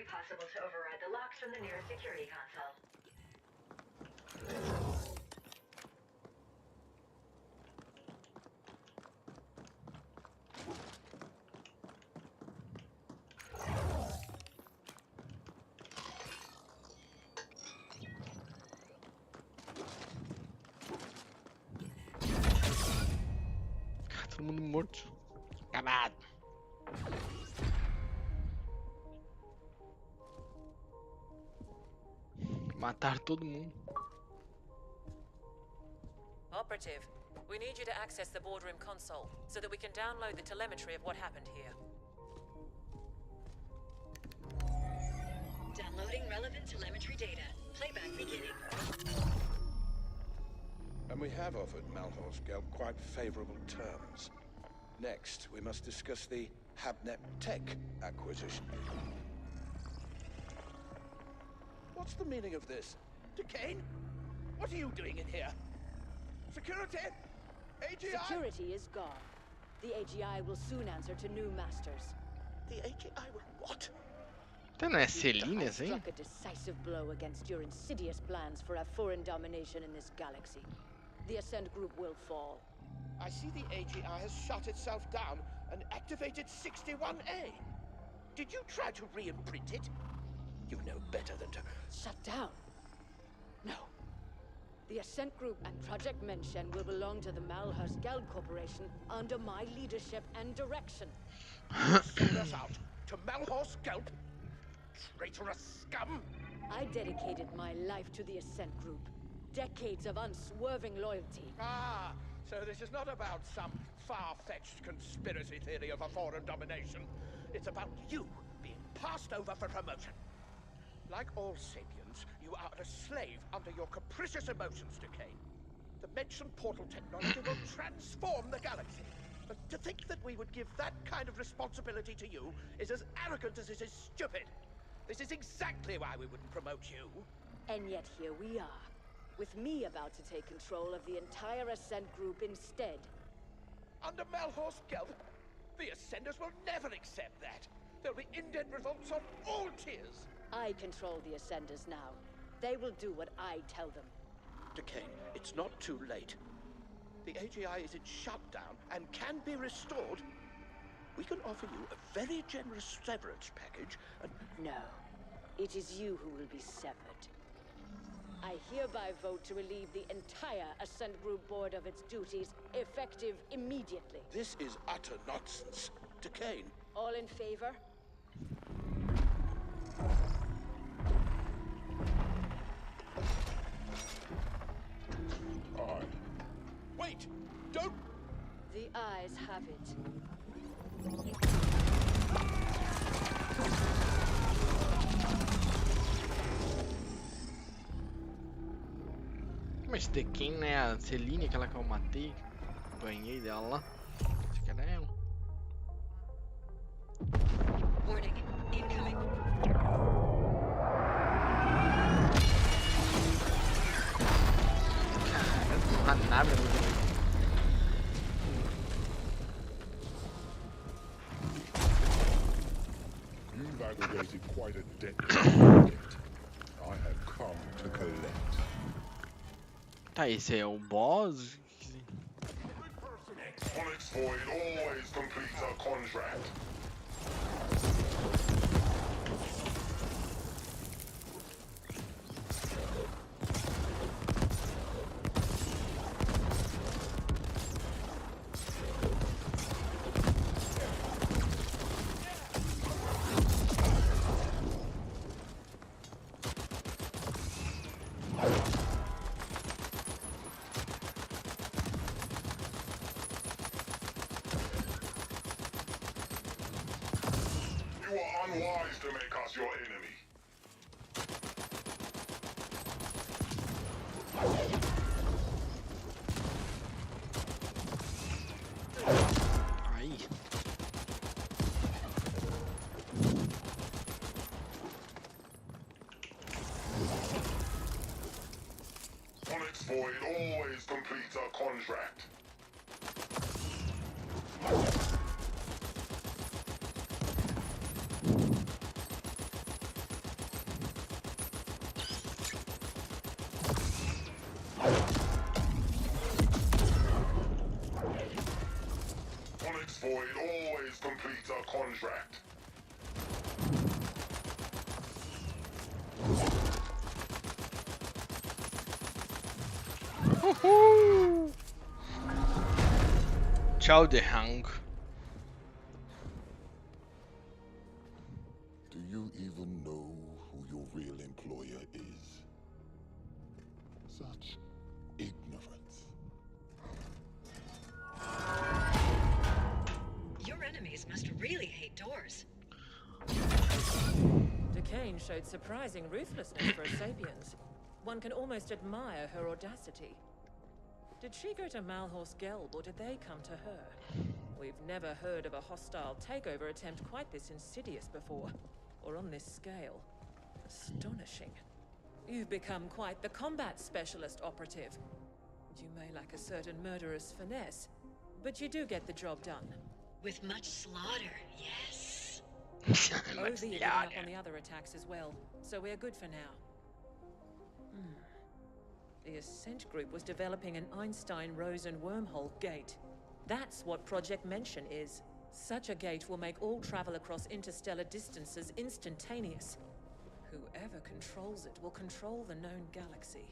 be possible to override the locks from the nearest security console. Todo mundo morto. Acabado. Matar todo mundo. Operative, we need you to access the boardroom console so that we can download the telemetry of what happened here. Downloading relevant telemetry data. Playback beginning. And we have offered Malhorst Gelb quite favorable terms. Next, we must discuss the Habnet Tech acquisition. What's the meaning of this? Decane? What are you doing in here? Security? AGI? Security is gone. The AGI will soon answer to new masters. The AGI will what? Então não é Celines, hein? Struck a decisive blow against your insidious plans for a foreign domination in this galaxy. The Ascent group will fall. I see the AGI has shut itself down and activated 61A. Did you try to re-imprint it? You know better than to... Shut down? No. The Ascent group and Project Menshen will belong to the Malhorst Gelb Corporation under my leadership and direction. Sold us out to Malhorst Gelb? Traitorous scum! I dedicated my life to the Ascent group. Decades of unswerving loyalty. Ah, so this is not about some far-fetched conspiracy theory of a foreign domination. It's about you being passed over for promotion. Like all sapiens, you are a slave under your capricious emotions, Decane. The mentioned portal technology will transform the galaxy. But to think that we would give that kind of responsibility to you is as arrogant as it is stupid. This is exactly why we wouldn't promote you. And yet here we are, with me about to take control of the entire Ascent group instead. Under Malhorst Gelb, the Ascenders will never accept that. There'll be indent revolts on all tiers. I control the Ascenders now. They will do what I tell them. Decane, it's not too late. The AGI is in shutdown and can be restored. We can offer you a very generous severance package and... No. It is you who will be severed. I hereby vote to relieve the entire Ascent Group board of its duties, effective immediately. This is utter nonsense. Decane. All in favor? Aye. Wait! Don't... The eyes have it. Mas Tekken, né? A Celine, aquela que eu matei, banhei dela lá. Acho que era ela. Warning. Incoming. Caramba, a nave é muito... You've aggregated quite a debt to I have come to collect. Tá, esse é o boss? Onyx Void always completes a contract. You are unwise to make us your enemy. Aí. Onyx Void always completes a contract. contract. Uhul! Tchau, The Hung. Do you even know who your real employer is? Such ignorance. Your enemies must really hate doors. Decane showed surprising ruthlessness for a Sapiens. One can almost admire her audacity. Did she go to Malhorse Gelb, or did they come to her? We've never heard of a hostile takeover attempt quite this insidious before, or on this scale. Astonishing. You've become quite the combat specialist operative. You may lack a certain murderous finesse, but you do get the job done. With much slaughter, yes. OV are giving up on the other attacks as well, so we're good for now. The Ascent group was developing an Einstein-Rosen wormhole gate. That's what Project Mention is. Such a gate will make all travel across interstellar distances instantaneous. Whoever controls it will control the known galaxy.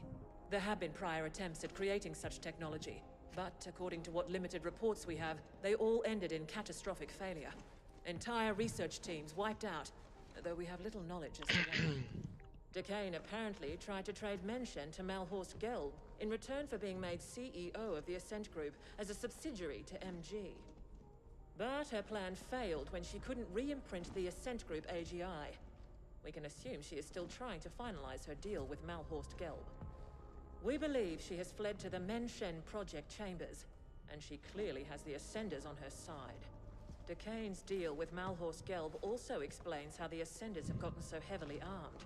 There have been prior attempts at creating such technology, but according to what limited reports we have, they all ended in catastrophic failure. Entire research teams wiped out, though we have little knowledge as to why. Decane apparently tried to trade Mention to Malhorse Gelb in return for being made CEO of the Ascent Group as a subsidiary to MG. But her plan failed when she couldn't re-imprint the Ascent Group AGI. We can assume she is still trying to finalize her deal with Malhorse Gelb. We believe she has fled to the Mention project chambers, and she clearly has the Ascenders on her side. Decane's deal with Malhorse Gelb also explains how the Ascenders have gotten so heavily armed.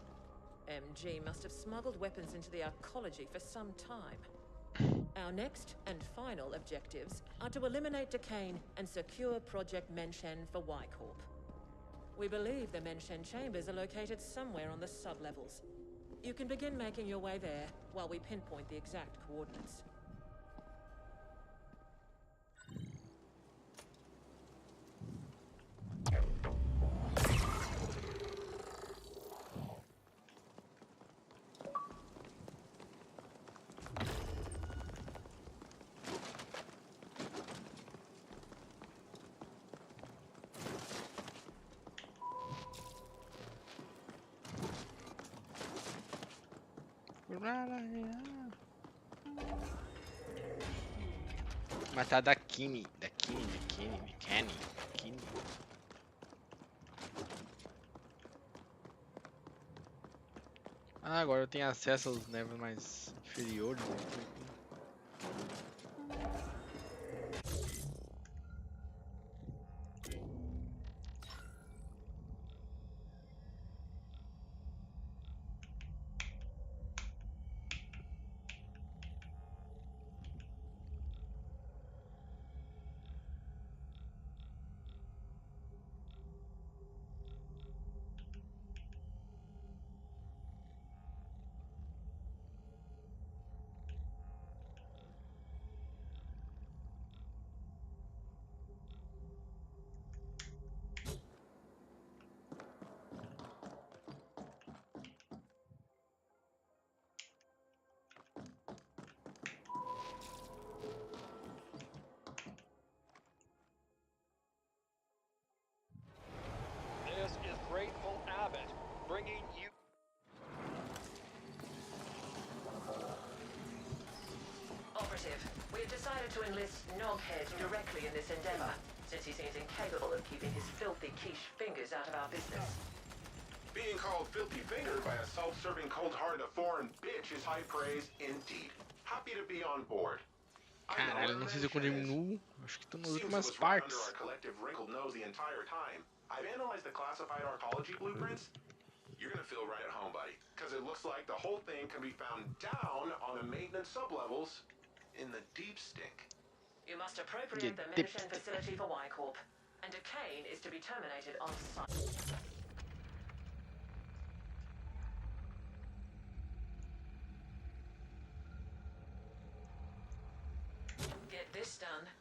MG must have smuggled weapons into the arcology for some time. Our next and final objectives are to eliminate Decane and secure Project Mention for Y-Corp. We believe the Mention chambers are located somewhere on the sublevels. You can begin making your way there while we pinpoint the exact coordinates. Matar da Kini. Kenny. Ah, agora eu tenho acesso aos levels mais inferiores. This is Grateful Abbott, bringing you... Operative, we've decided to enlist Noghead directly in this endeavor, since he seems incapable of keeping his filthy quiche fingers out of our business. Being called filthy fingered by a self-serving, cold-hearted foreign bitch is high praise indeed. Happy to be on board. Caralho, não sei se eu continuo. Acho que tô nas últimas partes. Our collective wrinkled nose the entire time. I've analyzed the classified arcology blueprints. You're gonna feel right at home, buddy, because it looks like the whole thing can be found down on the maintenance sublevels in the deep stink. You must appropriate the Mention facility for Y-Corp, and Decane is to be terminated on site. Get this done,